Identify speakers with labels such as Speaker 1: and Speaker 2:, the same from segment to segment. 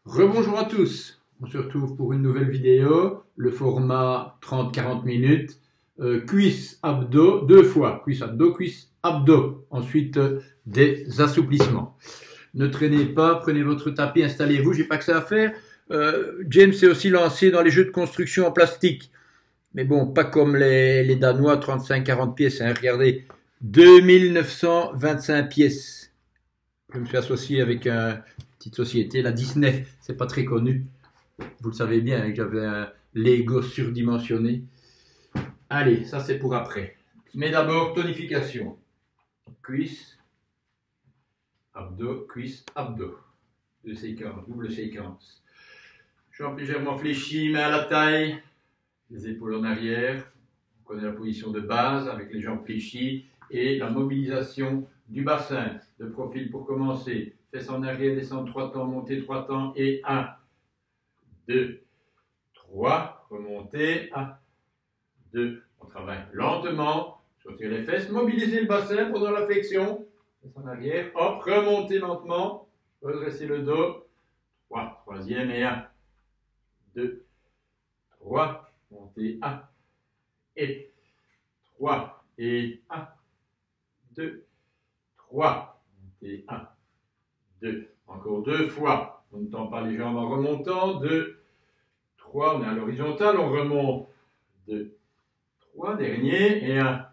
Speaker 1: Rebonjour à tous, on se retrouve pour une nouvelle vidéo, le format 30-40 minutes, cuisse abdos, deux fois, cuisse abdos, ensuite des assouplissements. Ne traînez pas, prenez votre tapis, installez-vous, j'ai pas que ça à faire. James s'est aussi lancé dans les jeux de construction en plastique, mais bon, pas comme les Danois, 35-40 pièces, hein. Regardez, 2925 pièces. Je me suis associé avec une petite société, la Disney, c'est pas très connu. Vous le savez bien, hein, que j'avais un Lego surdimensionné. Allez, ça c'est pour après. Mais d'abord, tonification. Cuisse, abdos, cuisse, abdos. Deux séquences, double séquence. Jambes légèrement fléchies, mains à la taille, les épaules en arrière. On connaît la position de base avec les jambes fléchies et la mobilisation du bassin. De profil pour commencer. Fesses en arrière, descendre 3 temps, monter 3 temps et 1, 2, 3, remonter, 1, 2. On travaille lentement, sortir les fesses, mobiliser le bassin pendant la flexion. Fesses en arrière, hop, remonter lentement, redresser le dos. 3, troisième et 1, 2, 3, monter 1 et 3 et 1, 2, 3. Et 1, 2, encore deux fois. On ne tend pas les jambes en remontant. 2, 3, on est à l'horizontale, on remonte. 2, 3, dernier. Et 1,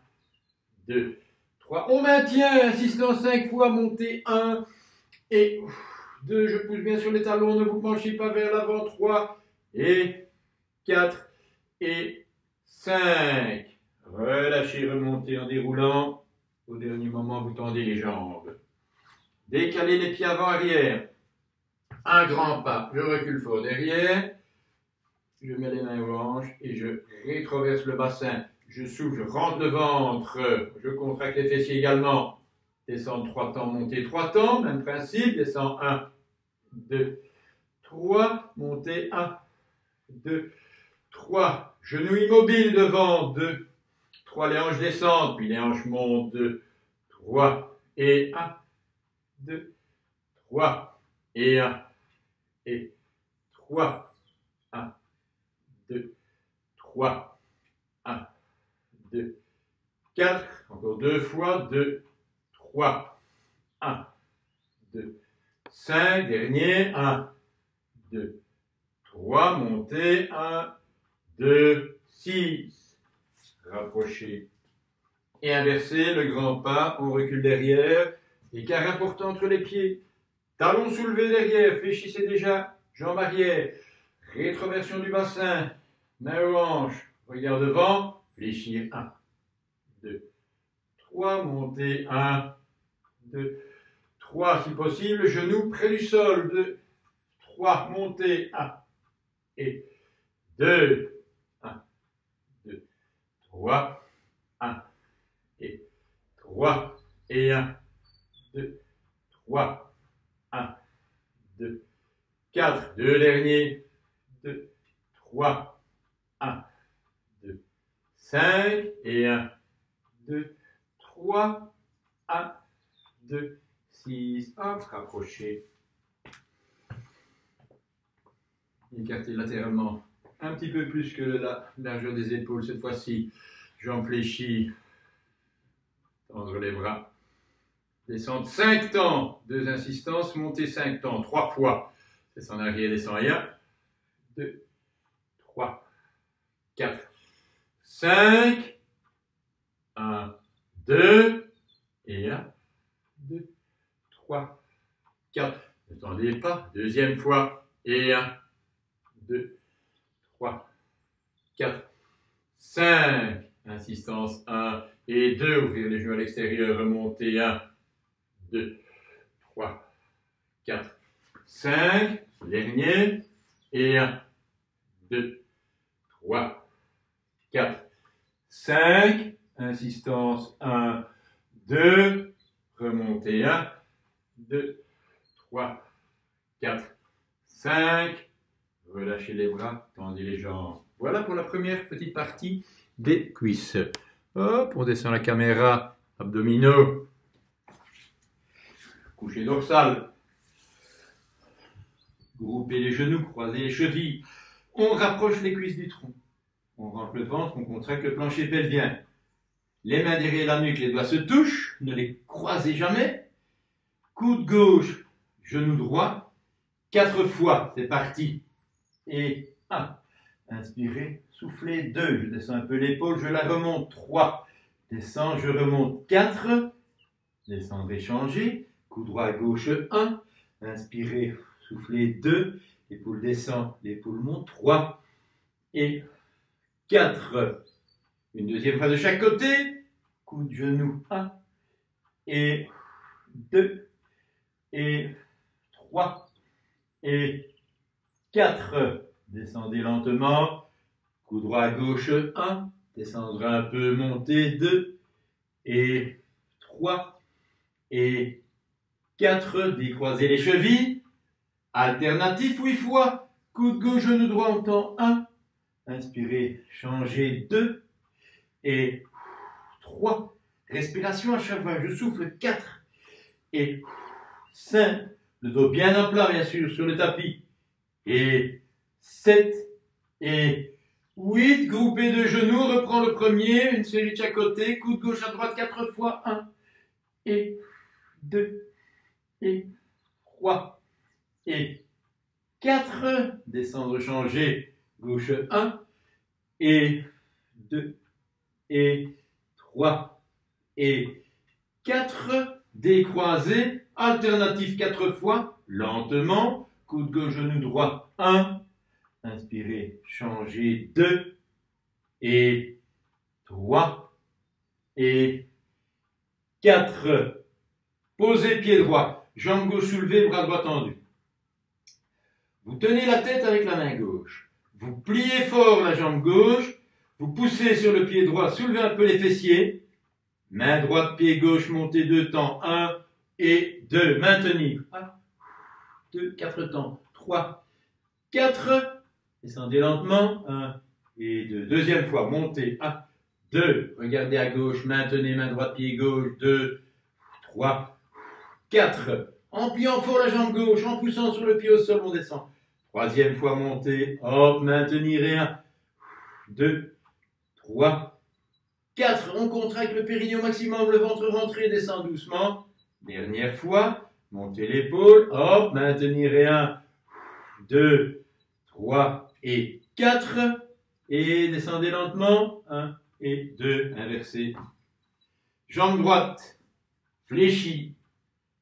Speaker 1: 2, 3. On maintient, insistant 5 fois, montez 1 et 2. Je pousse bien sur les talons, ne vous penchez pas vers l'avant. 3 et 4 et 5. Relâchez, remontez en déroulant. Au dernier moment, vous tendez les jambes. Décalez les pieds avant-arrière. Un grand pas. Je recule fort derrière. Je mets les mains aux hanches et je rétroverse le bassin. Je souffle, je rentre le ventre. Je contracte les fessiers également. Descendre 3 temps, monter 3 temps. Même principe. Descends 1, 2, 3. Monter 1, 2, 3. Genoux immobiles devant. 2, 3. Les hanches descendent. Puis les hanches montent. 2, 3 et 1. 2, 3, et 1, et 3, 1, 2, 3, 1, 2, 4, encore deux fois, 2, 3, 1, 2, 5, dernier, 1, 2, 3, montez, 1, 2, 6, rapprochez, et inversez le grand pas, on recule derrière. Écart important entre les pieds. Talons soulevés derrière. Fléchissez déjà. Jambes arrière. Rétroversion du bassin. Main aux hanches. Regard devant. Fléchir. 1, 2, 3. Montez. 1, 2, 3. Si possible, genoux près du sol. 2, 3. Montez. 1 et 2. 1, 2, 3. 1 et 3 et 1. 2, 3, 1, 2, 4, deux derniers, 2, 3, 1, 2, 5, et 1, 2, 3, 1, 2, 6, hop, rapprochez. Écartez latéralement un petit peu plus que la largeur des épaules, cette fois-ci, jambes fléchies, tendre les bras. Descendre 5 temps, 2 insistances, monter 5 temps, 3 fois. Descend en arrière, descend et 1, 2, 3, 4, 5, 1, 2, et 1, 2, 3, 4. Ne tendez pas, deuxième fois, et 1, 2, 3, 4, 5. Insistance 1 et 2, ouvrir les genoux à l'extérieur, remonter 1, 2, 3, 4, 5, dernier, et 1, 2, 3, 4, 5, insistance 1, 2, remontez 1, 2, 3, 4, 5, relâchez les bras, tendez les jambes. Voilà pour la première petite partie des cuisses. Hop, on descend la caméra, abdominaux. Coucher dorsal. Groupez les genoux, croisez les chevilles. On rapproche les cuisses du tronc. On rentre le ventre, on contracte le plancher pelvien. Les mains derrière la nuque, les doigts se touchent, ne les croisez jamais. Coude gauche, genou droit, 4 fois, c'est parti. Et 1, inspirez, soufflez, 2, je descends un peu l'épaule, je la remonte, 3, descends, je remonte, 4, descendez, changez, coude droit à gauche, 1, inspirez, soufflez, 2, l'épaule descend, l'épaule monte, 3 et 4. Une deuxième fois de chaque côté, coude, genou, 1 et 2 et 3 et 4. Descendez lentement, coude droit à gauche, 1, descendre un peu, monter, 2 et 3 et 4. Décroisez les chevilles, alternatif 8 fois, coude gauche, genou droit, on tend 1, inspirez, changez, 2 et 3. Respiration à chaque fois, je souffle, 4 et 5. Le dos bien à plat, bien sûr, sur le tapis. Et 7 et 8. Groupé de genoux, reprend le premier, une série de chaque côté, coude gauche à droite 4 fois, 1 et 2 et 3 et 4. Descendre, changer, gauche 1 et 2 et 3 et 4. Décroiser, alternative 4 fois, lentement, coude gauche, genou droit, 1, inspirez, changez, 2, et 3, et 4. Posez pied droit, jambe gauche soulevée, bras droit tendu. Vous tenez la tête avec la main gauche, vous pliez fort la jambe gauche, vous poussez sur le pied droit, soulevez un peu les fessiers, main droite, pied gauche, montez 2 temps, 1 et 2, maintenir, 1, 2, 4 temps, 3, 4, descendez lentement, 1 et 2, deuxième fois, montez, 1, 2, regardez à gauche, maintenez main droite, pied gauche, 2, 3, 4, en pliant fort la jambe gauche, en poussant sur le pied au sol, on descend, troisième fois, montez, hop, maintenir et 1, 2, 3, 4, on contracte le périnée au maximum, le ventre rentré, descend doucement. Dernière fois, montez l'épaule, hop, maintenir et 1, 2, 3 et 4. Et descendez lentement, 1 et 2, inversez. Jambe droite, fléchie,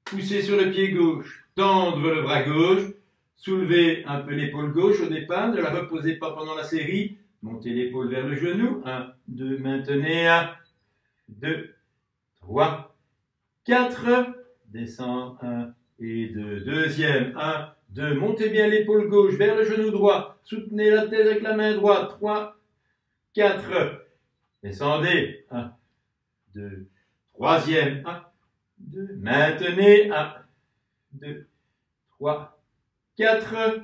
Speaker 1: poussez sur le pied gauche, tendre le bras gauche, soulevez un peu l'épaule gauche au départ, ne la reposez pas pendant la série. Montez l'épaule vers le genou. 1, 2, maintenez. 1, 2, 3, 4. Descend. 1 et 2. Deuxième. 1, 2. Montez bien l'épaule gauche vers le genou droit. Soutenez la tête avec la main droite. 3, 4. Descendez. 1, 2. Troisième. 1, 2. Maintenez. 1, 2, 3, 4.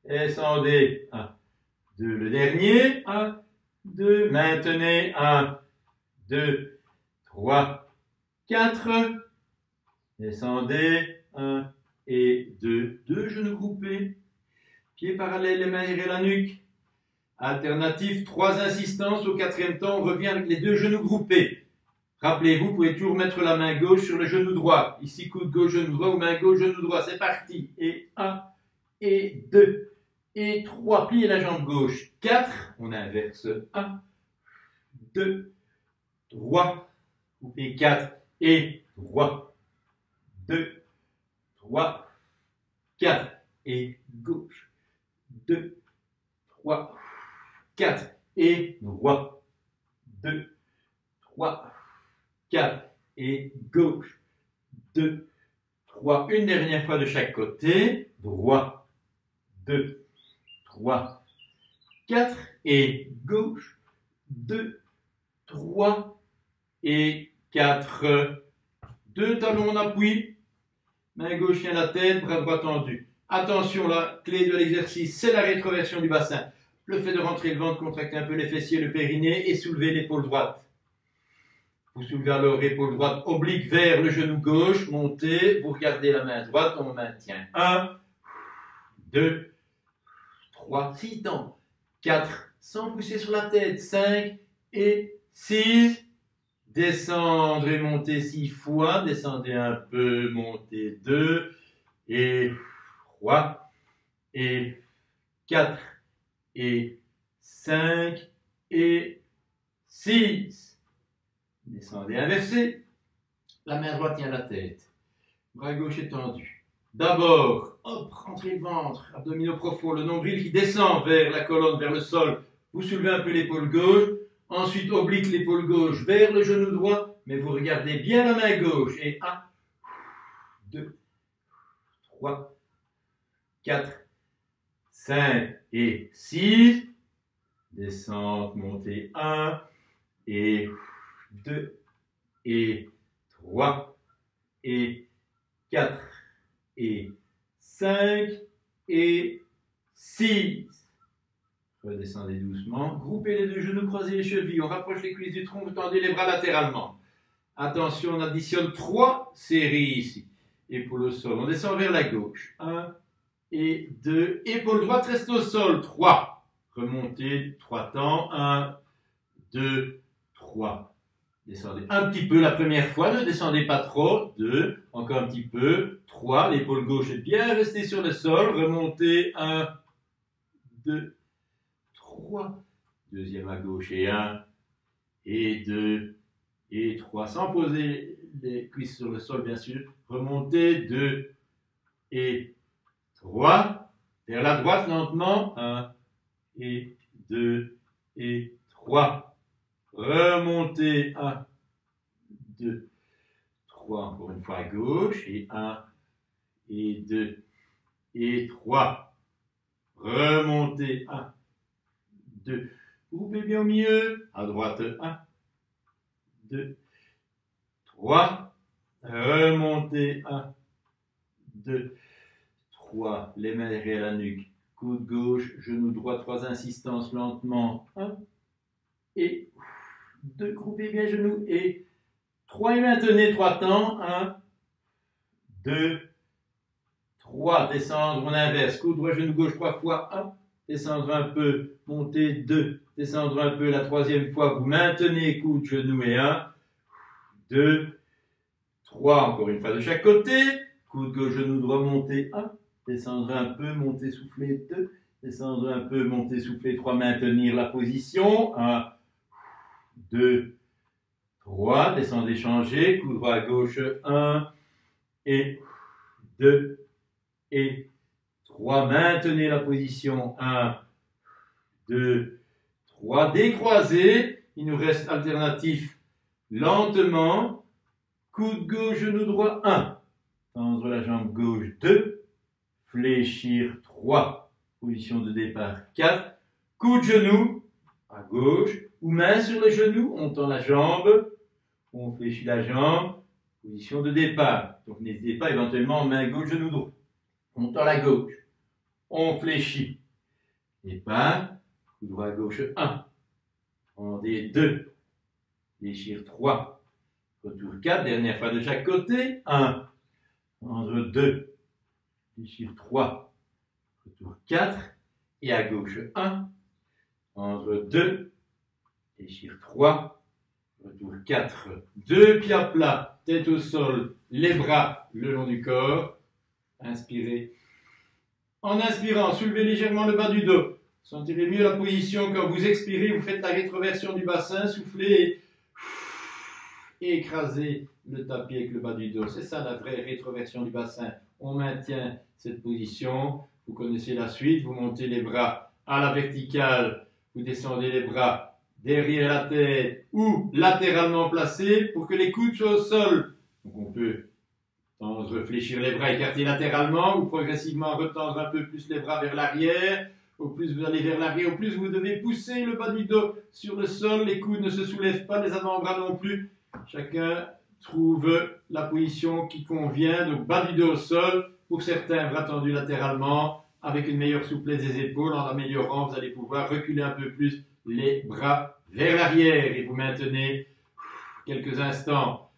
Speaker 1: Descendez. 1, 2, le dernier, 1, 2, maintenez, 1, 2, 3, 4, descendez, 1 et 2, 2 genoux groupés, pieds parallèles, les mains derrière la nuque, alternative, 3 insistances, au quatrième temps, on revient avec les 2 genoux groupés. Rappelez-vous, vous pouvez toujours mettre la main gauche sur le genou droit, ici coude gauche, genou droit, ou main gauche, genou droit, c'est parti, et 1 et 2. Et 3, pliez la jambe gauche, 4, on inverse, 1, 2, 3, et 4, et 3, 2, 3, 4, et gauche, 2, 3, 4, et droit, 2, 3, 4, et gauche, 2, 3, une dernière fois de chaque côté, droit, 2, 3, 4 et gauche, 2, 3 et 4. 2 talons en appui, main gauche tient la tête, bras droit tendu. Attention, la clé de l'exercice, c'est la rétroversion du bassin. Le fait de rentrer le ventre, contracter un peu les fessiers, le périnée et soulever l'épaule droite. Vous soulevez alors l'épaule droite oblique vers le genou gauche, montez, vous regardez la main droite, on maintient. 1, 2, 3, 6 temps, 4, sans pousser sur la tête, 5 et 6. Descendre et monter 6 fois, descendez un peu, montez 2 et 3 et 4 et 5 et 6. Descendez, inversez. La main droite tient la tête. Bras gauche étendu. D'abord, hop, rentrez le ventre, abdominaux profonds, le nombril qui descend vers la colonne, vers le sol. Vous soulevez un peu l'épaule gauche. Ensuite, oblique l'épaule gauche vers le genou droit, mais vous regardez bien la main gauche. Et 1, 2, 3, 4, 5 et 6. Descente, montée 1 et 2 et 3 et 4 et 5 et 6. Redescendez doucement. Groupez les deux genoux, croisez les chevilles. On rapproche les cuisses du tronc, vous tendez les bras latéralement. Attention, on additionne 3 séries ici. Épaule au sol. On descend vers la gauche. 1 et 2. Épaule droite reste au sol. 3. Remontez 3 temps. 1, 2, 3. Descendez un petit peu la première fois. Ne descendez pas trop. 2. Encore un petit peu. 3. L'épaule gauche est bien restée sur le sol. Remontez 1, 2, 3. Deuxième à gauche et 1 et 2 et 3. Sans poser les cuisses sur le sol, bien sûr. Remontez 2 et 3. Vers la droite lentement. 1 et 2 et 3. Remontez 1, 2, 3. Encore une fois à gauche. Et 1 et 2 et 3. Remontez 1, 2. Groupez bien au milieu. À droite 1, 2, 3. Remontez 1, 2, 3. Les mains derrière la nuque. Coude gauche, genou droit, 3 insistances lentement. 1 et 2. Groupez bien genoux et 3. Et maintenez 3 temps. 1, 2, 3. Descendre, on inverse. Coude droit, genou gauche 3 fois. 1. Descendre un peu, monter 2. Descendre un peu la troisième fois. Vous maintenez coude, genou et 1, 2, 3. Encore une fois de chaque côté. Coude gauche, genou droit, monter 1. Descendre un peu, monter, souffler 2. Descendre un peu, monter, souffler 3. Maintenir la position. 1, 2, 3. Descendez, changez. Coude droit à gauche. 1 et 2 et 3. Maintenez la position. 1, 2, 3. Décroisez. Il nous reste alternatif lentement. Coude gauche, genou droit. 1. Tendre la jambe gauche. 2. Fléchir 3. Position de départ 4. Coude genou à gauche ou main sur le genou. On tend la jambe. On fléchit la jambe. Position de départ. Donc n'hésitez pas éventuellement main gauche, genou droit. On tend la gauche. On fléchit. Départ. Coude droit à gauche 1. Tendez 2. Fléchir 3. Retour 4. Dernière fois de chaque côté. 1. Tendre 2. Fléchir 3. Retour 4. Et à gauche 1. Tendre 2. Fléchir 3. Retour 4. 2 pieds à plat. Tête au sol. Les bras le long du corps. Inspirez. En inspirant, soulevez légèrement le bas du dos. Sentirez mieux la position quand vous expirez. Vous faites la rétroversion du bassin. Soufflez et écrasez le tapis avec le bas du dos. C'est ça la vraie rétroversion du bassin. On maintient cette position. Vous connaissez la suite. Vous montez les bras à la verticale. Vous descendez les bras derrière la tête ou latéralement placés pour que les coudes soient au sol. Donc on peut tendre, fléchir les bras, écarter latéralement ou progressivement retendre un peu plus les bras vers l'arrière. Au plus vous allez vers l'arrière, au plus vous devez pousser le bas du dos sur le sol. Les coudes ne se soulèvent pas, les avant-bras non plus. Chacun trouve la position qui convient. Donc bas du dos au sol. Pour certains, bras tendus latéralement. Avec une meilleure souplesse des épaules, en améliorant, vous allez pouvoir reculer un peu plus les bras vers l'arrière. Et vous maintenez quelques instants.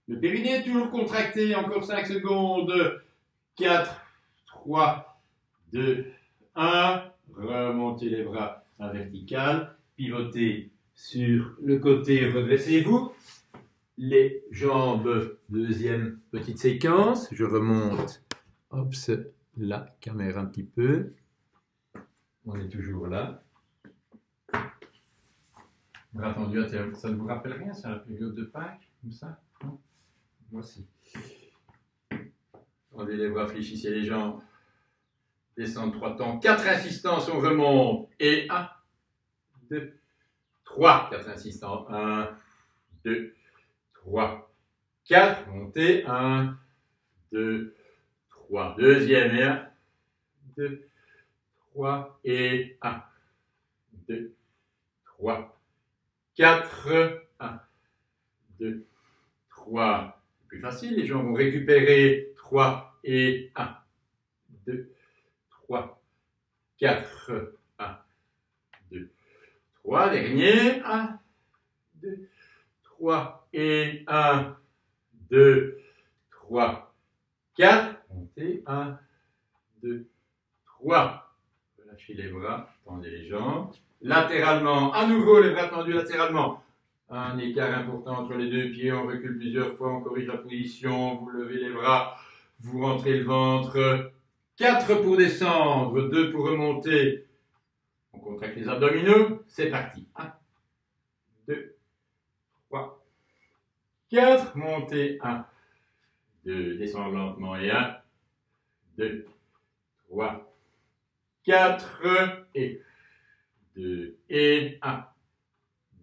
Speaker 1: Le périnée est toujours contracté. Encore 5 secondes. 4, 3, 2, 1. Remontez les bras à vertical. Pivotez sur le côté, redressez-vous. Les jambes, deuxième petite séquence. Je remonte, hop, la caméra un petit peu. On est toujours là. Bras tendus à terre. Ça ne vous rappelle rien, c'est la période de Pâques, comme ça? Non? Voici. Tendez les bras, fléchissez les jambes. Descendre 3 temps. 4 insistances, on remonte. Et 1, 2, 3. 4 insistances. 1, 2, 3, 4. Montez. 1, 2, 3. Deuxième et 1, 2, 3 et 1, 2, 3, 4. 1, 2, 3. C'est plus facile, les jambes vont récupérer. 3 et 1, 2, 3, 4. 1, 2, 3. Dernier. 1, 2, 3 et 1, 2, 3, 4. Montez. 1, 2, 3. Relâchez les bras, tendez les jambes. Latéralement, à nouveau les bras tendus latéralement. Un écart important entre les deux pieds, on recule plusieurs fois, on corrige la position, vous levez les bras, vous rentrez le ventre. 4 pour descendre, 2 pour remonter. On contracte les abdominaux, c'est parti. 1, 2, 3, 4. Montez. 1, 2, descendre lentement et 1, 2, 3, 4 et 2 et 1.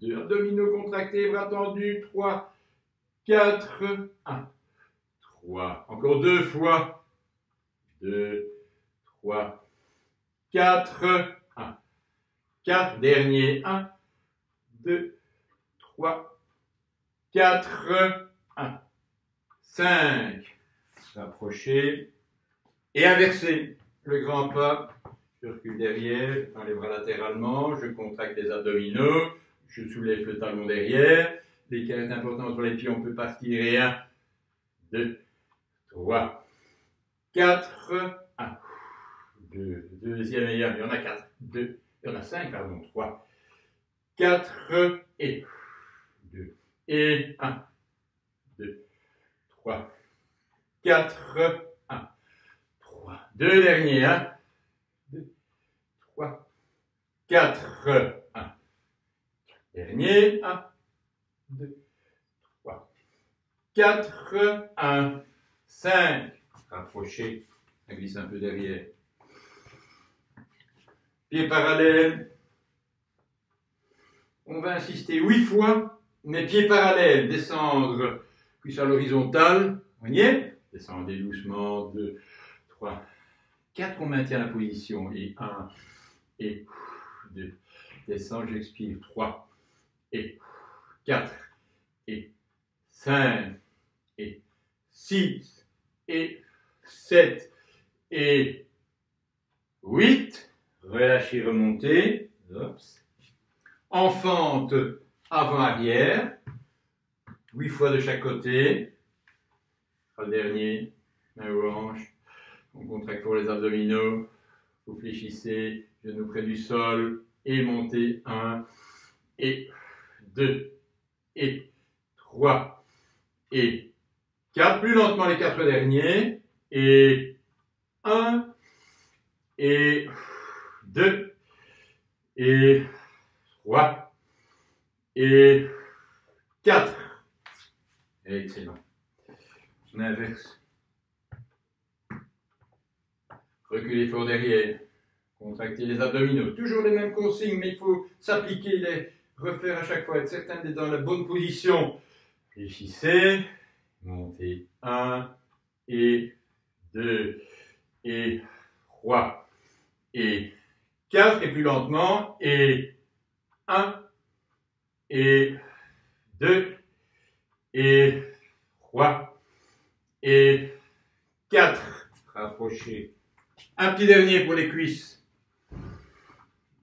Speaker 1: 2 abdominaux contractés, bras tendus. 3, 4, 1, 3. Encore 2 fois. 2, 3, 4, 1, 4. Dernier. 1, 2, 3, 4, 1, 5. Rapprochez. Et inversez. Le grand pas. Je recule derrière, je prends les bras latéralement, je contracte les abdominaux, je soulève le talon derrière. L'écart est important entre les pieds, on peut partir. Et 1, 2, 3, 4, 1, 2, deuxième et 1, il y en a 4, 2, il y en a 5, pardon, 3, 4 et 2, et 1, 2, 3, 4, 1, 3, 2 derniers, 1, 2, 3, 4, 1, dernier, 1, 2, 3, 4, 1, 5, rapprochez, on glisse un peu derrière, pieds parallèles, on va insister 8 fois, mais pieds parallèles, descendre, puis à l'horizontale, voyez, descendez doucement, 2, 3, 4, on maintient la position, et 1, et 2, descends, j'expire, 3, et 4, et 5, et 6, et 7, et 8, relâchez, remontez, en fente avant-arrière, 8 fois de chaque côté, le dernier, main aux hanches, on contracte pour les abdominaux, vous fléchissez, genoux près du sol, et montez, 1, et 2, et 3, et 4, plus lentement les 4 derniers, et 1, et 2, et 3, et 4. Excellent. On inverse. Reculez fort derrière. Contractez les abdominaux. Toujours les mêmes consignes, mais il faut s'appliquer, les refaire à chaque fois, être certain d'être dans la bonne position. Fléchissez. Montez. 1, et 2, et 3, et 4, et plus lentement, et 1, et 2, et 3, et 4. Rapprochez. Un petit dernier pour les cuisses.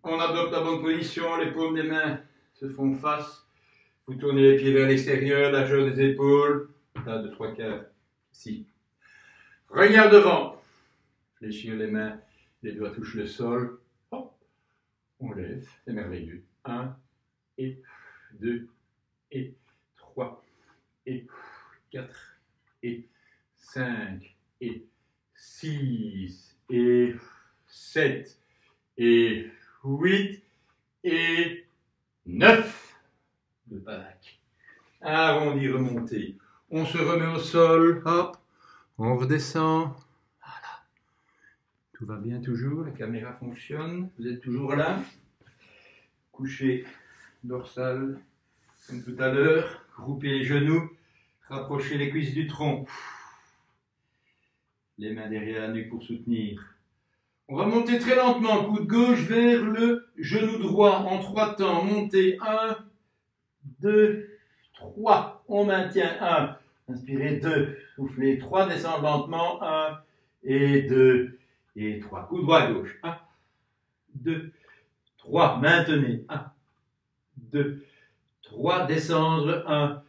Speaker 1: On adopte la bonne position, les paumes des mains se font face. Vous tournez les pieds vers l'extérieur, largeur des épaules. Là, 2, 3 quarts. Ici. Regard devant. Fléchir les mains, les doigts touchent le sol. Hop, on lève, c'est merveilleux. 1 et 2 et 3 et 4 et 5 et 6 et 7 et 8 et 9 de Pâques. Arrondi, remonté. On se remet au sol, hop, on redescend. Voilà. Tout va bien toujours, la caméra fonctionne. Vous êtes toujours là. Couché dorsal, comme tout à l'heure. Groupez les genoux, rapprochez les cuisses du tronc. Les mains derrière la nuque pour soutenir. On va monter très lentement, coude gauche vers le genou droit en 3 temps. Montez 1, 2, 3. On maintient 1. Inspirez 2. Soufflez 3. Descendez lentement. 1 et 2 et 3. Coude droit à gauche. 1, 2, 3. Maintenez. 1, 2, 3. Descendre. 1,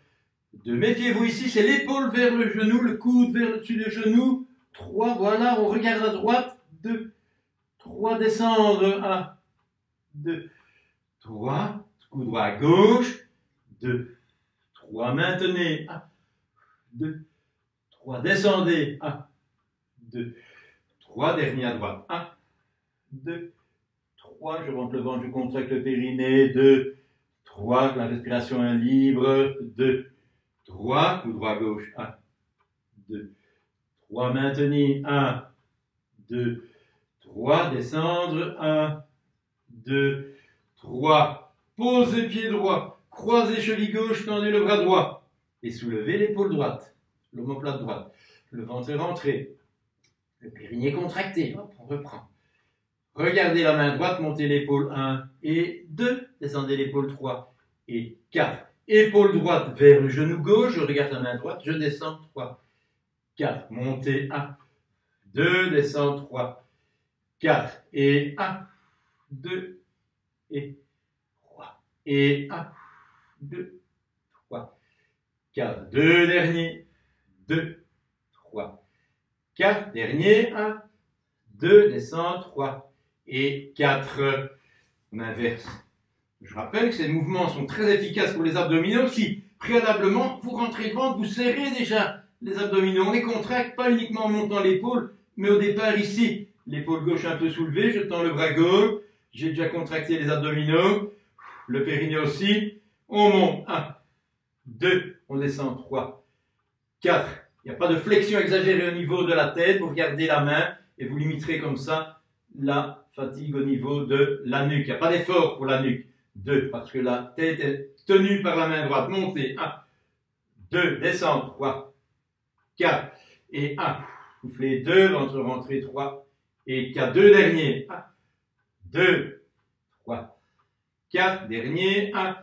Speaker 1: 2. Méfiez-vous ici, c'est l'épaule vers le genou, le coude vers le dessus du genou. 3. Voilà, on regarde à droite. 2, 3. Descendre. 1, 2, 3. Coude droit à gauche. 2, 3. Maintenez. 1, 2, 3. Descendez. 1, 2, 3. Dernier à droite. 1, 2, 3. Je rentre le ventre, je contracte le périnée. 2, 3. La respiration est libre. 2, 3. Coude droit à gauche. 1, 2, 3. Maintenir. 1, 2, 3. Descendre. 1, 2, 3. Posez pied droit. Croisez cheville gauche. Tendez le bras droit. Et soulevez l'épaule droite. L'omoplate droite. Le ventre est rentré. Le périnée contracté. Hop, on reprend. Regardez la main droite. Montez l'épaule 1 et 2. Descendez l'épaule 3 et 4. Épaule droite vers le genou gauche. Je regarde la main droite. Je descends 3, 4. Montez 1, 2. Descends 3, 4. Et 1, 2 et 3. Et 1, 2, 3, 4. 2 derniers. 2, 3, 4. Dernier. 1, 2. Descends 3 et 4. On inverse. Je rappelle que ces mouvements sont très efficaces pour les abdominaux. Si préalablement vous rentrez le ventre, vous serrez déjà les abdominaux. On les contracte pas uniquement en montant l'épaule, mais au départ ici, l'épaule gauche un peu soulevée, je tends le bras gauche, j'ai déjà contracté les abdominaux, le périnée aussi. On monte 1, 2, on descend 3, 4. Il n'y a pas de flexion exagérée au niveau de la tête. Vous regardez la main et vous limiterez comme ça la fatigue au niveau de la nuque. Il n'y a pas d'effort pour la nuque. 2, parce que la tête est tenue par la main droite. Montez. 1, 2, descendre. 3, 4. Et 1. Soufflez 2, ventre rentré 3 et 4. 2 derniers. 1, 2, 3, 4. Dernier. 1,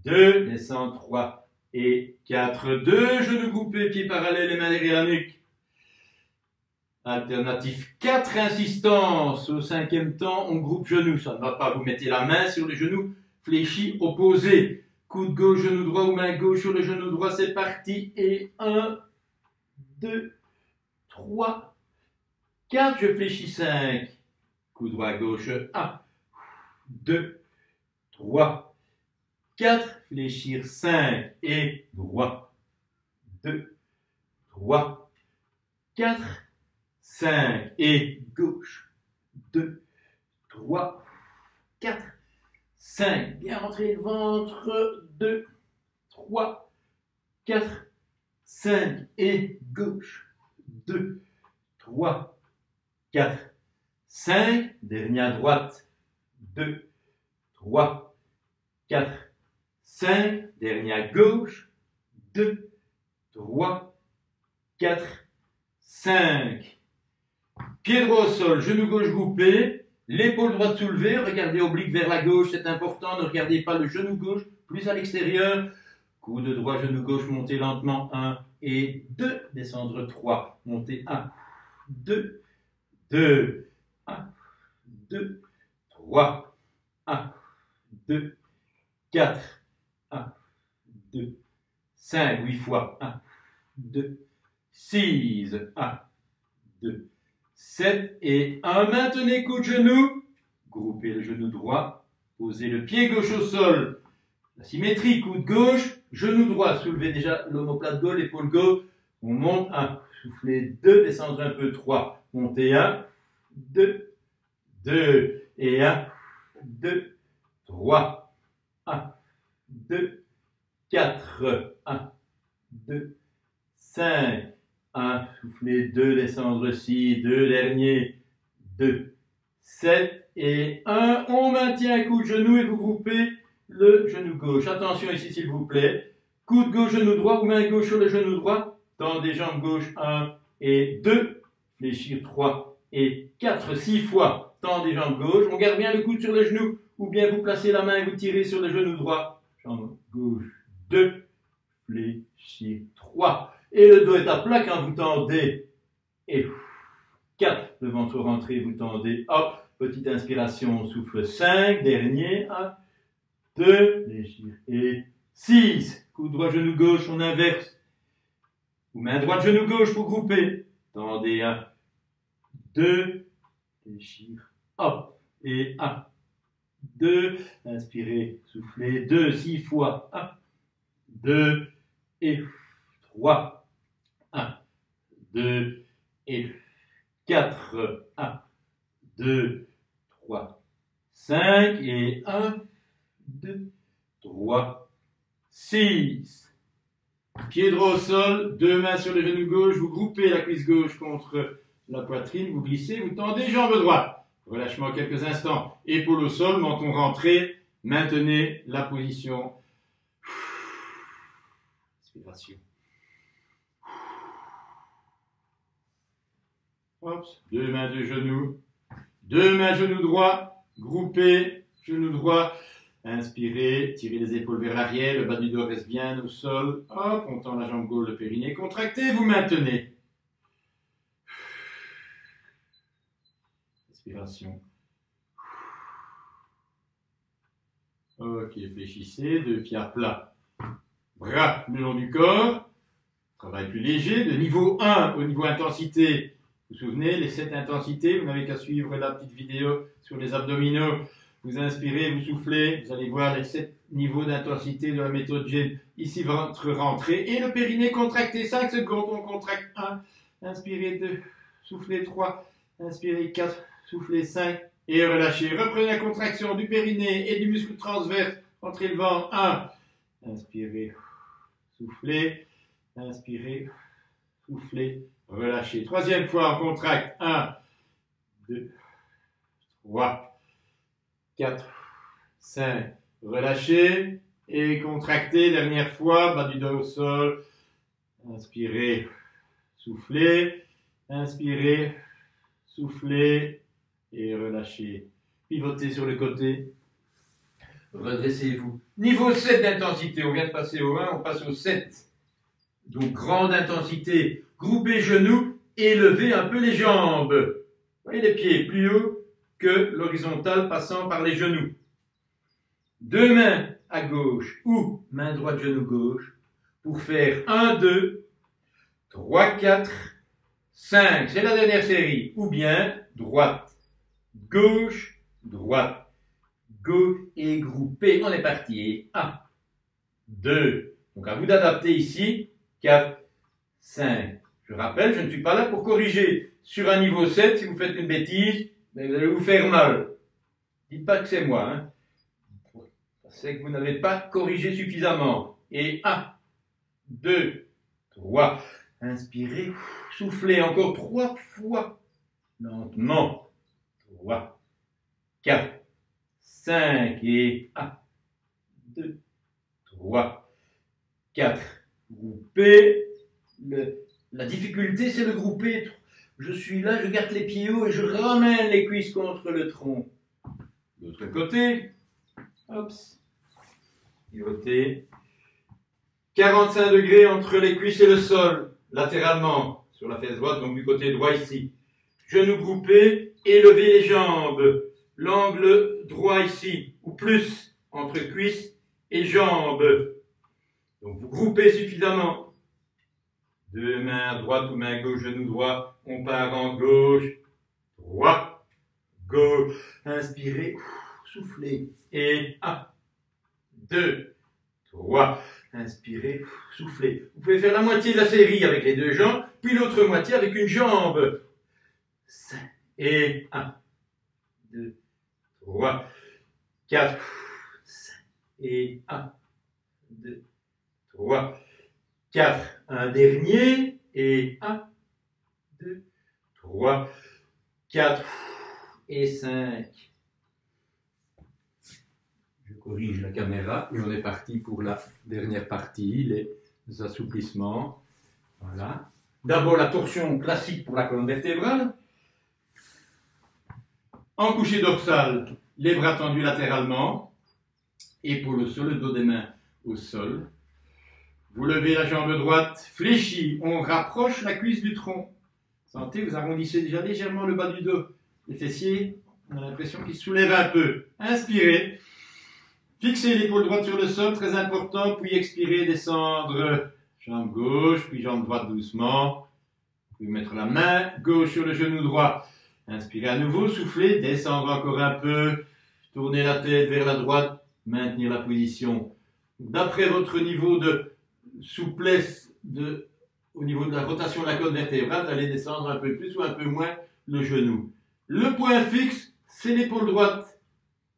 Speaker 1: 2, descendre 3 et 4. 2, genoux coupés, pieds parallèles, les mains derrière la nuque. Alternative 4, insistance. Au 5e temps, on groupe genoux. Ça ne va pas. Vous mettez la main sur les genoux fléchis opposés. Coude gauche, genou droit ou main gauche sur le genou droit. C'est parti. Et 1, 2, 3, 4. Je fléchis 5. Coude droit à gauche. 1, 2, 3, 4. Fléchir 5. Et droit. 2, 3, 4. 5 et gauche, 2, 3, 4, 5, bien rentrer le ventre, 2, 3, 4, 5 et gauche, 2, 3, 4, 5, dernier à droite, 2, 3, 4, 5, dernier à gauche, 2, 3, 4, 5. Pied droit au sol, genou gauche groupé, l'épaule droite soulevée, regardez oblique vers la gauche, c'est important, ne regardez pas le genou gauche, plus à l'extérieur. Coude droit, genou gauche, montez lentement, 1 et 2, descendre 3, montez 1, 2, 2, 1, 2, 3, 1, 2, 4, 1, 2, 5, 8 fois, 1, 2, 6, 1, 2, 7 et 1. Maintenez coup de genou. Groupez le genou droit. Posez le pied gauche au sol. La symétrie, coude gauche, genou droit. Soulevez déjà l'omoplate gauche, l'épaule gauche. On monte 1. Soufflez 2, descendre un peu 3. Montez 1, 2, 2 et 1, 2, 3. 1, 2, 4. 1, 2, 5. 1, soufflez 2, descendre 6, 2 derniers, 2, 7 et 1. On maintient un coup de genou et vous groupez le genou gauche. Attention ici s'il vous plaît. Coude gauche, genou droit ou main gauche sur le genou droit. Tendez jambes gauche 1 et 2. Fléchir 3 et 4. 6 fois. Tendez jambes gauche. On garde bien le coude sur le genou ou bien vous placez la main et vous tirez sur le genou droit. Jambe gauche 2. Fléchir 3. Et le dos est à plat quand vous tendez. Et 4. Le ventre rentré, vous tendez. Hop. Petite inspiration. Souffle 5. Dernier. 1, 2. Fléchir. Et 6. Coude droit, genou gauche. On inverse. Ou main droite, genou gauche pour grouper. Tendez 1, 2. Fléchir. Hop. Et 1, 2. Inspirez. Soufflez 2. 6 fois. 1, 2 et 3. 1, 2 et 4. 1, 2, 3, 5 et 1, 2, 3, 6. Pied droit au sol, 2 mains sur le genou gauche, vous groupez la cuisse gauche contre la poitrine, vous glissez, vous tendez jambe droite. Relâchement quelques instants, épaule au sol, menton rentré, maintenez la position. Inspiration. Hop, 2 mains de genoux, 2 mains genou droit, groupez, genou droit, inspirez, tirez les épaules vers l'arrière, le bas du dos reste bien au sol, hop, on tend la jambe gauche, le périnée, contractez, vous maintenez. Inspiration. Ok, fléchissez, 2 pieds à plat, bras le long du corps, travail plus léger, de niveau 1 au niveau intensité. Vous vous souvenez, les 7 intensités, vous n'avez qu'à suivre la petite vidéo sur les abdominaux. Vous inspirez, vous soufflez, vous allez voir les 7 niveaux d'intensité de la méthode GEN. Ici, ventre rentré et le périnée contracté. 5 secondes, on contracte 1, inspirez 2, soufflez 3, inspirez 4, soufflez 5 et relâchez. Reprenez la contraction du périnée et du muscle transverse. Rentrez le ventre, 1, inspirez, soufflez, inspirez, soufflez. Relâchez. Troisième fois, on contracte. 1, 2, 3, 4, 5. Relâchez et contractez. Dernière fois, bas du dos au sol. Inspirez, soufflez. Inspirez, soufflez et relâchez. Pivotez sur le côté. Redressez-vous. Niveau 7 d'intensité. On vient de passer au 1, on passe au 7. Donc, grande intensité. Groupez genoux et levez un peu les jambes. Voyez les pieds plus haut que l'horizontale passant par les genoux. 2 mains à gauche ou main droite, genou gauche pour faire 1, 2, 3, 4, 5. C'est la dernière série. Ou bien droite, gauche, droite, gauche et groupez. On est parti. 1, 2. Donc à vous d'adapter ici. 4, 5. Je rappelle, je ne suis pas là pour corriger. Sur un niveau 7, si vous faites une bêtise, vous allez vous faire mal. Dites pas que c'est moi. Hein. C'est que vous n'avez pas corrigé suffisamment. Et 1, 2, 3. Inspirez, soufflez encore 3 fois. Lentement. 3, 4, 5 et 1, 2, 3, 4. Groupez. La difficulté, c'est le grouper. Je suis là, je garde les pieds hauts et je ramène les cuisses contre le tronc. L'autre côté. Hop. Pivotez. 45 degrés entre les cuisses et le sol. Latéralement. Sur la fesse droite, donc du côté droit ici. Genoux groupés et levez les jambes. L'angle droit ici. Ou plus. Entre cuisses et jambes. Donc vous groupez suffisamment. 2 mains à droite ou main gauche, genou droit. On part en gauche, 3, gauche, inspirez, soufflez, et 1, 2, 3, inspirez, soufflez. Vous pouvez faire la moitié de la série avec les deux jambes, puis l'autre moitié avec une jambe. 5, et 1, 2, 3, 4, 5, et 1, 2, 3, 4, un dernier, et 1, 2, 3, 4, et 5. Je corrige la caméra, et on est parti pour la dernière partie, les assouplissements. Voilà. D'abord la torsion classique pour la colonne vertébrale. En couché dorsal, les bras tendus latéralement, épaules au sol, le dos des mains au sol. Vous levez la jambe droite fléchie, on rapproche la cuisse du tronc. Sentez, vous arrondissez déjà légèrement le bas du dos. Les fessiers, on a l'impression qu'ils se soulèvent un peu. Inspirez. Fixez l'épaule droite sur le sol, très important, puis expirez, descendre. Jambe gauche, puis jambe droite doucement. Vous pouvez mettre la main gauche sur le genou droit. Inspirez à nouveau, soufflez, descendre encore un peu. Tournez la tête vers la droite, maintenir la position. D'après votre niveau de souplesse au niveau de la rotation de la colonne vertébrale, vous allez descendre un peu plus ou un peu moins le genou. Le point fixe, c'est l'épaule droite.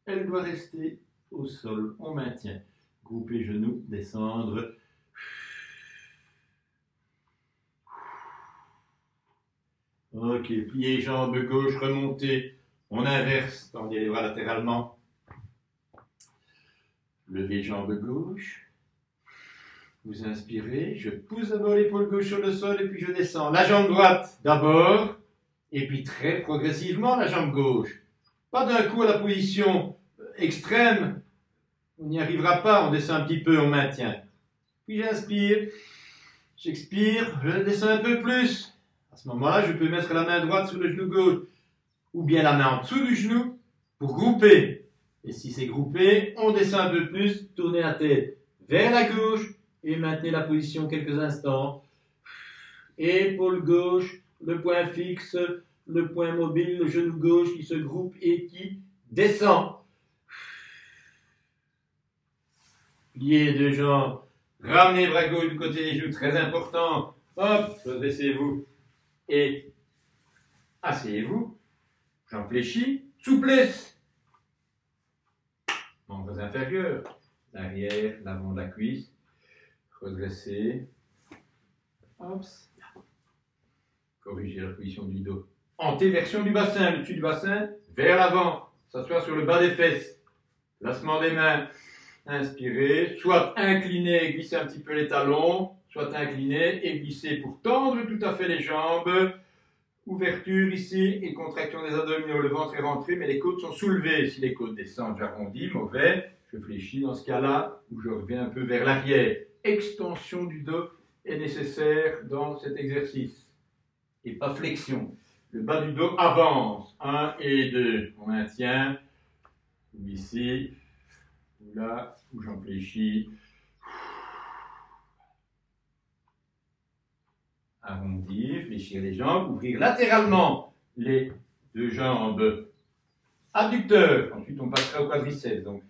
Speaker 1: Elle doit rester au sol. On maintient. Grouper genoux, descendre. Ok, pliez jambe gauche, remontez. On inverse, tendez les bras latéralement. Levez jambe gauche. Vous inspirez, je pousse d'abord l'épaule gauche sur le sol et puis je descends. La jambe droite d'abord, et puis très progressivement la jambe gauche. Pas d'un coup à la position extrême, on n'y arrivera pas, on descend un petit peu, on maintient. Puis j'inspire, j'expire, je descends un peu plus. À ce moment-là, je peux mettre la main droite sur le genou gauche, ou bien la main en dessous du genou, pour grouper. Et si c'est groupé, on descend un peu plus, tournez la tête vers la gauche, et maintenez la position quelques instants. Épaule gauche, le point fixe, le point mobile, le genou gauche qui se groupe et qui descend. Pliez les deux jambes, ramenez les bras gauche du côté des genoux, très important. Hop, redressez-vous et asseyez-vous. Jambes fléchies, souplesse. Membres inférieurs, l'arrière, l'avant de la cuisse. Redresser. Hop. Corriger la position du dos. Antéversion du bassin, le dessus du bassin vers l'avant. S'asseoir sur le bas des fesses. Placement des mains. Inspirez. Soit incliner et glisser un petit peu les talons. Soit incliner et glisser pour tendre tout à fait les jambes. Ouverture ici et contraction des abdominaux. Le ventre est rentré mais les côtes sont soulevées. Si les côtes descendent, j'arrondis. Mauvais. Je fléchis dans ce cas-là où je reviens un peu vers l'arrière. Extension du dos est nécessaire dans cet exercice et pas flexion. Le bas du dos avance. 1 et 2. On maintient. Ou ici, ou là, ou j'en fléchis. Arrondir, fléchir les jambes, ouvrir latéralement les deux jambes. Adducteurs. Ensuite, on passera au quadriceps. Donc,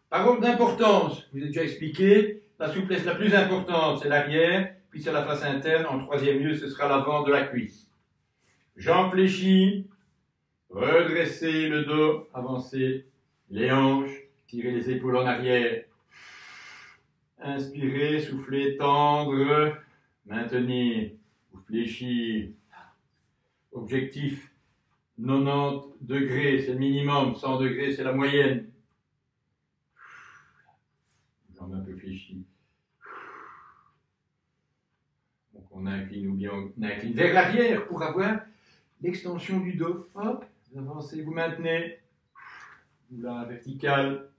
Speaker 1: par ordre d'importance, je vous ai déjà expliqué. La souplesse la plus importante, c'est l'arrière, puis c'est la face interne. En troisième lieu, ce sera l'avant de la cuisse. Jambes fléchies, redressez le dos, avancez les hanches, tirez les épaules en arrière. Inspirez, soufflez, tendre, maintenir, vous fléchir. Objectif, 90 degrés, c'est le minimum, 100 degrés, c'est la moyenne. Jambes un peu fléchies. Donc on incline ou bien on incline vers l'arrière pour avoir l'extension du dos. Hop, vous avancez, vous maintenez. La verticale.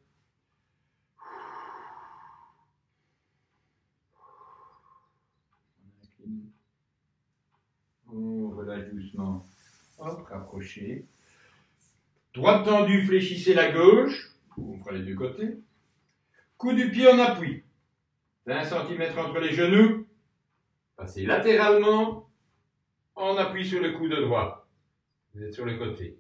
Speaker 1: On incline. On relâche doucement. Hop, rapprochez. Droite tendue, fléchissez la gauche. On fera les deux côtés. Coup du pied en appui. 20 cm entre les genoux. Passez latéralement. En appui sur le coude droit. Vous êtes sur le côté.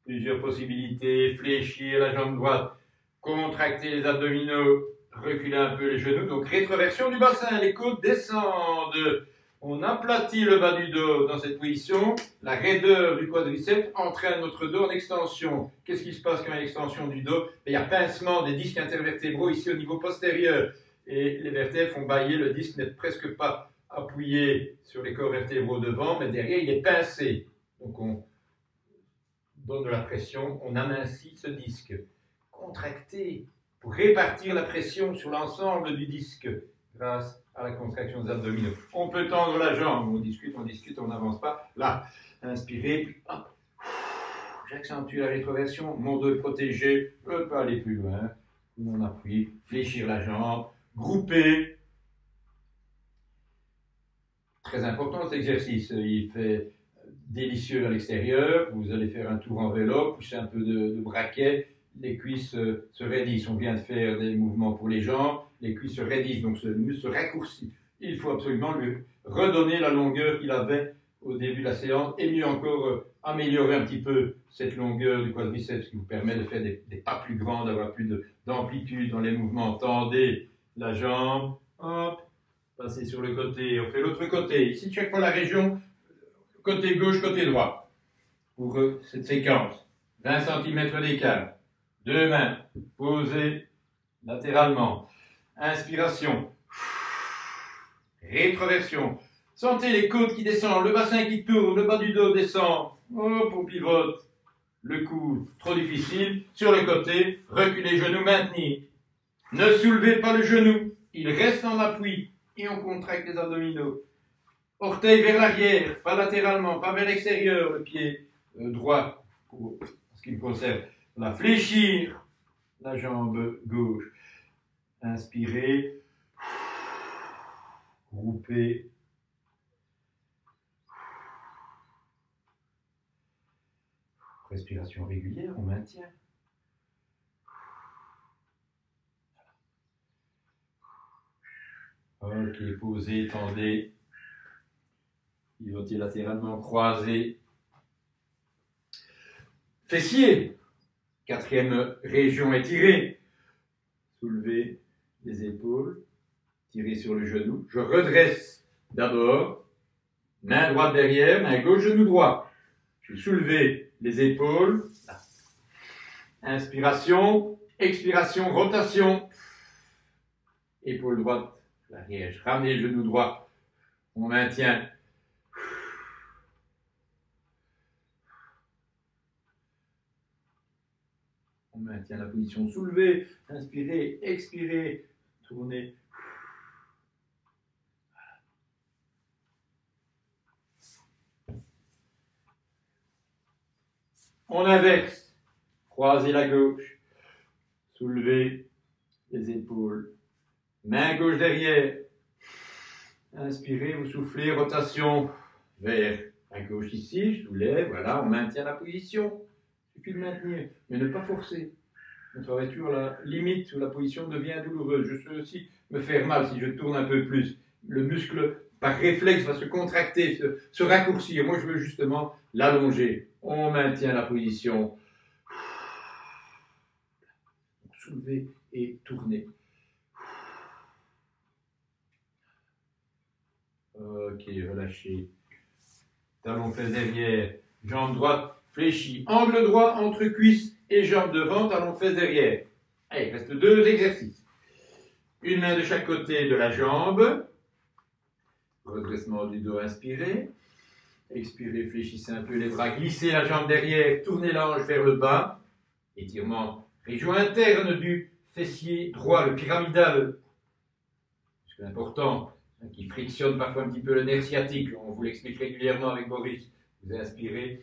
Speaker 1: Plusieurs possibilités, fléchir la jambe droite, contracter les abdominaux, reculer un peu les genoux. Donc rétroversion du bassin, les côtes descendent. On aplatit le bas du dos dans cette position. La raideur du quadriceps entraîne notre dos en extension. Qu'est-ce qui se passe quand il y a extension du dos? Il y a pincement des disques intervertébraux ici au niveau postérieur. Et les vertèbres font bâiller. Le disque n'est presque pas appuyé sur les corps vertébraux devant, mais derrière il est pincé. Donc on donne de la pression, on amincit ce disque. Contracter pour répartir la pression sur l'ensemble du disque grâce à la contraction des abdominaux. On peut tendre la jambe, on discute, on n'avance pas. Là, inspirez, puis hop, j'accentue la rétroversion, mon dos est protégé, je ne peux pas aller plus loin. On appuie, fléchir la jambe, grouper. Très important cet exercice, il fait délicieux à l'extérieur. Vous allez faire un tour en vélo, pousser un peu de braquet, les cuisses se raidissent. On vient de faire des mouvements pour les jambes, les cuisses se raidissent, donc ce muscle se raccourcit. Il faut absolument lui redonner la longueur qu'il avait au début de la séance et mieux encore améliorer un petit peu cette longueur du quadriceps qui vous permet de faire des pas plus grands, d'avoir plus d'amplitude dans les mouvements. Tendez la jambe, hop, passez sur le côté, on fait l'autre côté. Ici, chaque fois la région, côté gauche, côté droit. Pour cette séquence, 20 cm d'écart. Deux mains posées latéralement. Inspiration. Rétroversion. Sentez les côtes qui descendent, le bassin qui tourne, le bas du dos descend. Hop, on pivote. Le coude, trop difficile. Sur le côté, reculez genoux, maintenir. Ne soulevez pas le genou. Il reste en appui. Et on contracte les abdominaux. Orteil vers l'arrière, pas latéralement, pas vers l'extérieur, le pied droit, pour ce qui me concerne. La fléchir, la jambe gauche. Inspirez, grouper. Respiration régulière, on maintient. Ok, posez, tendez. Pivotez latéralement, croisez. Fessiers. Quatrième région étirée. Soulevez les épaules. Tirez sur le genou. Je redresse d'abord. Main droite derrière, main gauche, genou droit. Je soulevez les épaules. Inspiration. Expiration, rotation. Épaule droite, l'arrière. Je ramène le genou droit. On maintient. On maintient la position soulevée, inspirez, expirez, tournez. On inverse, croisez la gauche, soulevez les épaules, main gauche derrière, inspirez, vous soufflez, rotation vers la gauche ici, je soulève, voilà, on maintient la position. Il suffit de maintenir, mais ne pas forcer. On travaille toujours la limite où la position devient douloureuse. Je peux aussi me faire mal si je tourne un peu plus. Le muscle, par réflexe, va se contracter, se raccourcir. Moi, je veux justement l'allonger. On maintient la position. Soulevez et tournez. Ok, relâchez. Talon fait derrière, jambe droite. Fléchi, angle droit entre cuisse et jambe devant, talon fesse derrière. Allez, il reste deux exercices. Une main de chaque côté de la jambe. Redressement du dos, inspirez. Expirez, fléchissez un peu les bras, glissez la jambe derrière, tournez l'ange vers le bas. Étirement, région interne du fessier droit, le pyramidal. C'est important, qui frictionne parfois un petit peu le nerf sciatique. On vous l'explique régulièrement avec Boris. Vous inspirez.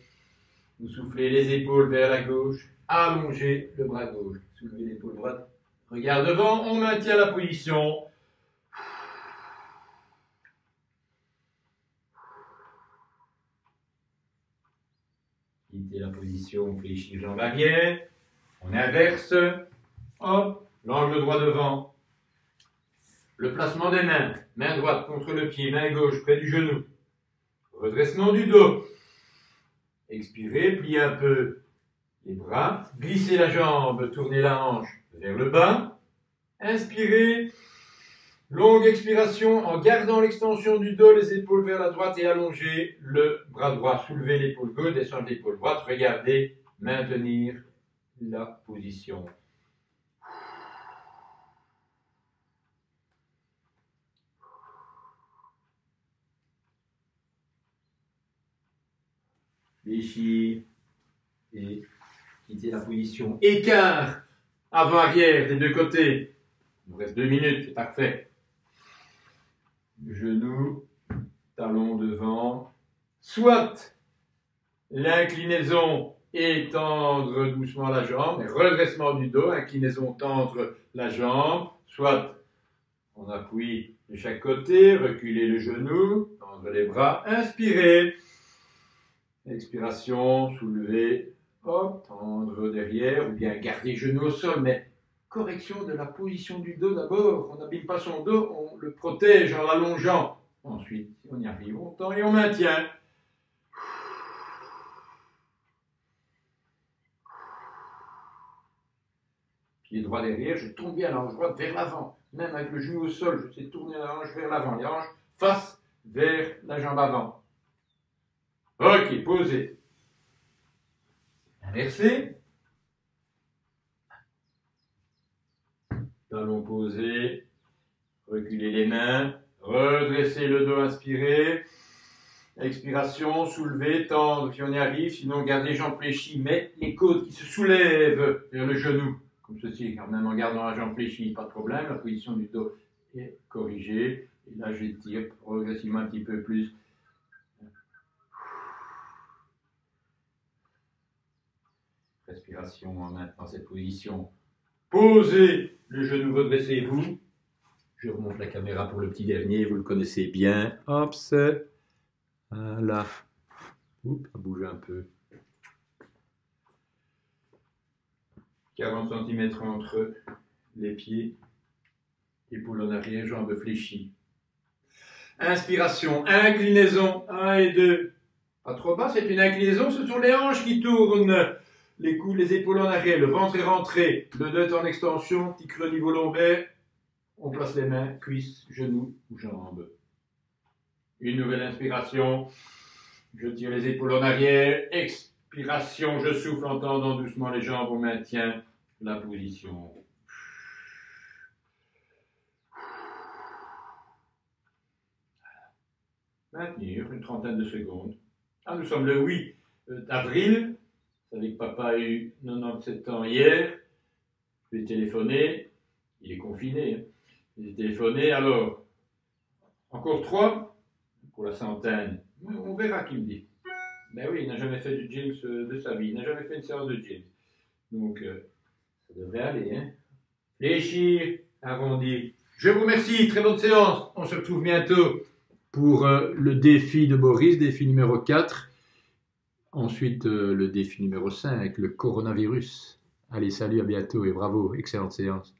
Speaker 1: Vous soufflez les épaules vers la gauche, allongez le bras gauche, soulevez l'épaule droite, regard devant, on maintient la position. Quittez la position, fléchis jambe arrière, on inverse, hop, l'angle droit devant. Le placement des mains, main droite contre le pied, main gauche près du genou. Redressement du dos. Expirez, pliez un peu les bras, glissez la jambe, tournez la hanche vers le bas. Inspirez, longue expiration en gardant l'extension du dos, les épaules vers la droite et allongez le bras droit. Soulevez l'épaule gauche, descendez l'épaule droite, regardez, maintenir la position. Fléchir et quitter la position. Écart avant-arrière des deux côtés. Il nous reste 2 minutes, c'est parfait. Genou, talon devant. Soit l'inclinaison et tendre doucement la jambe, redressement du dos, inclinaison, tendre la jambe. Soit on appuie de chaque côté, reculez le genou, tendre les bras, inspirez. Expiration, soulevez, hop, tendre derrière, ou bien garder genou au sol, mais correction de la position du dos d'abord. On n'abîme pas son dos, on le protège en l'allongeant. Ensuite, si on y arrive, on tend et on maintient. Pied droit derrière, je tourne bien la hanche droite vers l'avant. Même avec le genou au sol, je sais tourner la hanche vers l'avant. Les hanches face vers la jambe avant. Ok, posez. Inversez. Talon posé. Reculez les mains. Redressez le dos, inspirez. Expiration, soulevez, tendre si on y arrive. Sinon, gardez les jambes fléchies, mais les côtes qui se soulèvent vers le genou. Comme ceci, quand même en gardant la jambe fléchie, pas de problème. La position du dos est corrigée. Et là, j'étire progressivement un petit peu plus. Respiration en maintenant cette position. Posez le genou, redressez-vous. Je remonte la caméra pour le petit dernier, vous le connaissez bien. Hop, c'est là. Oups, ça bouge un peu. 40 cm entre les pieds. Épaules en arrière, jambes fléchies. Inspiration, inclinaison, 1 et 2. Pas trop bas, c'est une inclinaison, ce sont les hanches qui tournent. Les coudes, les épaules en arrière, le ventre est rentré, le dos est en extension, petit creux niveau lombaire. On place les mains, cuisses, genoux ou jambes. Une nouvelle inspiration. Je tire les épaules en arrière. Expiration, je souffle en tendant doucement les jambes. On maintient la position. Maintenir une trentaine de secondes. Ah, nous sommes le 8 avril. Vous savez que papa a eu 97 ans hier. Je lui ai téléphoné. Il est confiné. Hein. J'ai téléphoné, alors, encore 3 pour la centaine. On verra qui me dit. Ben oui, il n'a jamais fait du James de sa vie. Il n'a jamais fait une séance de James. Donc, ça devrait aller. Hein. Fléchir, arrondir. Je vous remercie, très bonne séance. On se retrouve bientôt pour le défi de Boris, défi numéro 4. Ensuite, le défi numéro 5, le coronavirus. Allez, salut, à bientôt et bravo, excellente séance.